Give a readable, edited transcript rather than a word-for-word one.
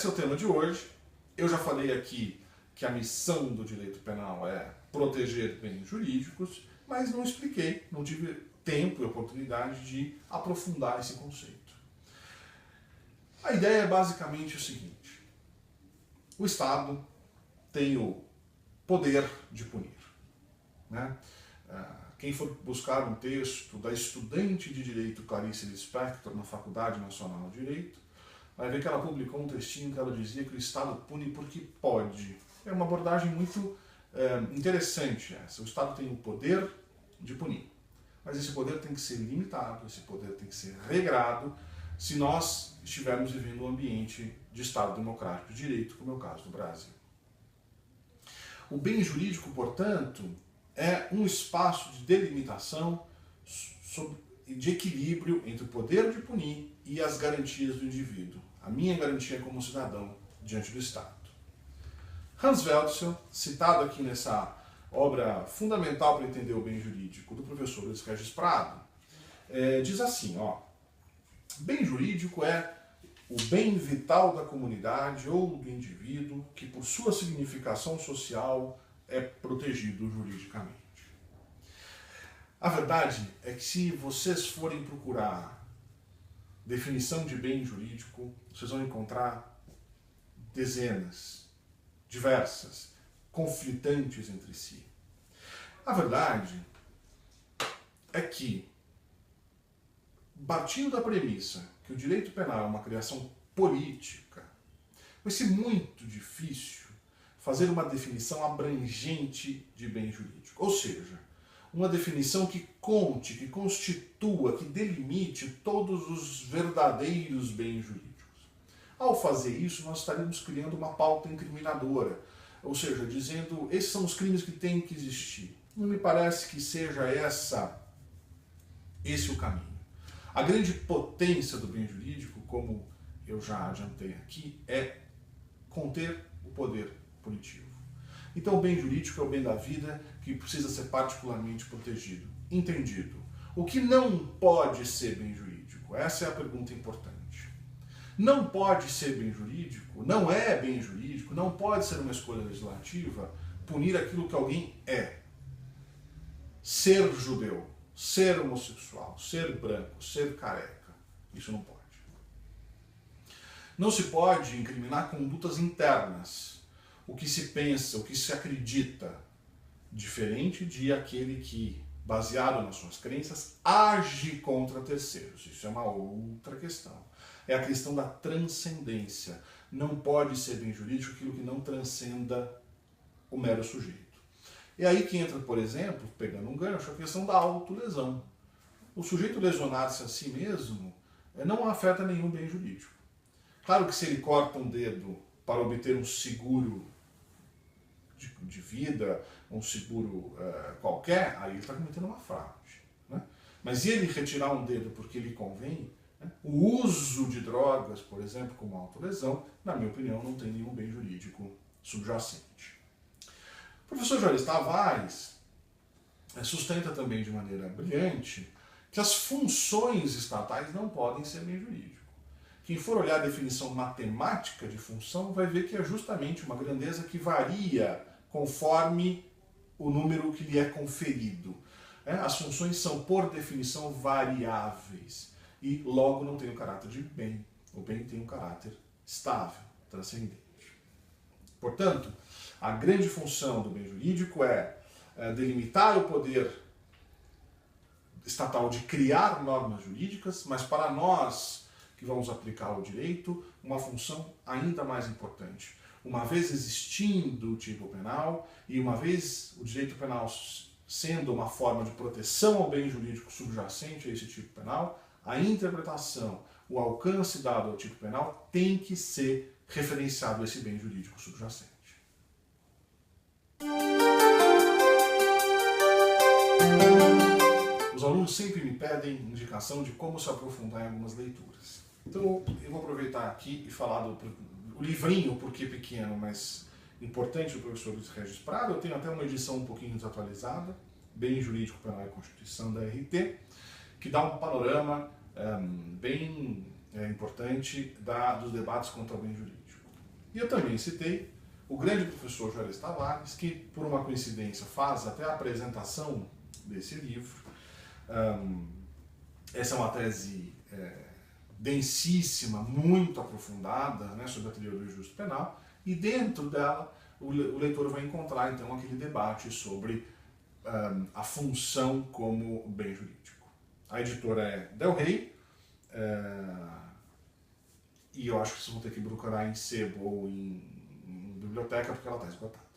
esse é o tema de hoje. Eu já falei aqui que a missão do direito penal é proteger bens jurídicos, mas não expliquei, não tive tempo e oportunidade de aprofundar esse conceito. A ideia é basicamente o seguinte: o Estado tem o poder de punir, né? Quem for buscar um texto da estudante de Direito Clarice Lispector na Faculdade Nacional de Direito, vai ver que ela publicou um textinho que ela dizia que o Estado pune porque pode. É uma abordagem muito interessante essa. O Estado tem o poder de punir, mas esse poder tem que ser limitado, esse poder tem que ser regrado, se nós estivermos vivendo um ambiente de Estado democrático de direito, como é o caso do Brasil. O bem jurídico, portanto, é um espaço de delimitação e de equilíbrio entre o poder de punir e as garantias do indivíduo, a minha garantia como cidadão diante do Estado. Hans Welzl, citado aqui nessa obra fundamental para entender o bem jurídico do professor Luiz Regis Prado, diz assim, bem jurídico é o bem vital da comunidade ou do indivíduo que, por sua significação social, é protegido juridicamente. A verdade é que se vocês forem procurar definição de bem jurídico, vocês vão encontrar dezenas, diversas, conflitantes entre si. A verdade é que, partindo da premissa que o direito penal é uma criação política, vai ser muito difícil fazer uma definição abrangente de bem jurídico. Ou seja, uma definição que conte, que constitua, que delimite todos os verdadeiros bens jurídicos. Ao fazer isso, nós estaríamos criando uma pauta incriminadora, ou seja, dizendo, esses são os crimes que têm que existir. Não me parece que seja esse o caminho. A grande potência do bem jurídico, como eu já adiantei aqui, é conter o poder punitivo. Então o bem jurídico é o bem da vida que precisa ser particularmente protegido. Entendido. O que não pode ser bem jurídico? Essa é a pergunta importante. Não pode ser bem jurídico, não é bem jurídico, não pode ser uma escolha legislativa punir aquilo que alguém é. Ser judeu, ser homossexual, ser branco, ser careca. Isso não pode. Não se pode incriminar condutas internas. O que se pensa, o que se acredita, diferente de aquele que, baseado nas suas crenças, age contra terceiros. Isso é uma outra questão. É a questão da transcendência. Não pode ser bem jurídico aquilo que não transcenda o mero sujeito. É aí que entra, por exemplo, pegando um gancho, a questão da autolesão. O sujeito lesionar-se a si mesmo não afeta nenhum bem jurídico. Claro que se ele corta um dedo para obter um seguro de vida, um seguro qualquer, aí ele está cometendo uma fraude. Né? Mas ele retirar um dedo porque lhe convém, né? O uso de drogas, por exemplo, como autolesão, na minha opinião, não tem nenhum bem jurídico subjacente. O professor Juarez Tavares sustenta também de maneira brilhante que as funções estatais não podem ser bem jurídico. Quem for olhar a definição matemática de função vai ver que é justamente uma grandeza que varia conforme o número que lhe é conferido. As funções são, por definição, variáveis e logo não têm o caráter de bem. O bem tem um caráter estável, transcendente. Portanto, a grande função do bem jurídico é delimitar o poder estatal de criar normas jurídicas, mas para nós que vamos aplicar o direito, uma função ainda mais importante. Uma vez existindo o tipo penal e uma vez o direito penal sendo uma forma de proteção ao bem jurídico subjacente a esse tipo penal, a interpretação, o alcance dado ao tipo penal tem que ser referenciado a esse bem jurídico subjacente. Os alunos sempre me pedem indicação de como se aprofundar em algumas leituras. Então eu vou aproveitar aqui e falar do livrinho, porque pequeno, mas importante, do professor Luiz Regis Prado. Eu tenho até uma edição um pouquinho desatualizada, Bem Jurídico, Penal e Constituição, da RT, que dá um panorama bem importante dos debates quanto ao bem jurídico. E eu também citei o grande professor Juarez Tavares, que por uma coincidência faz até a apresentação desse livro. Essa é uma tese densíssima, muito aprofundada, né, sobre a teoria do justo penal, e dentro dela o leitor vai encontrar então aquele debate sobre a função como bem jurídico. A editora é Del Rey, e eu acho que vocês vão ter que procurar em sebo ou em biblioteca porque ela está esgotada.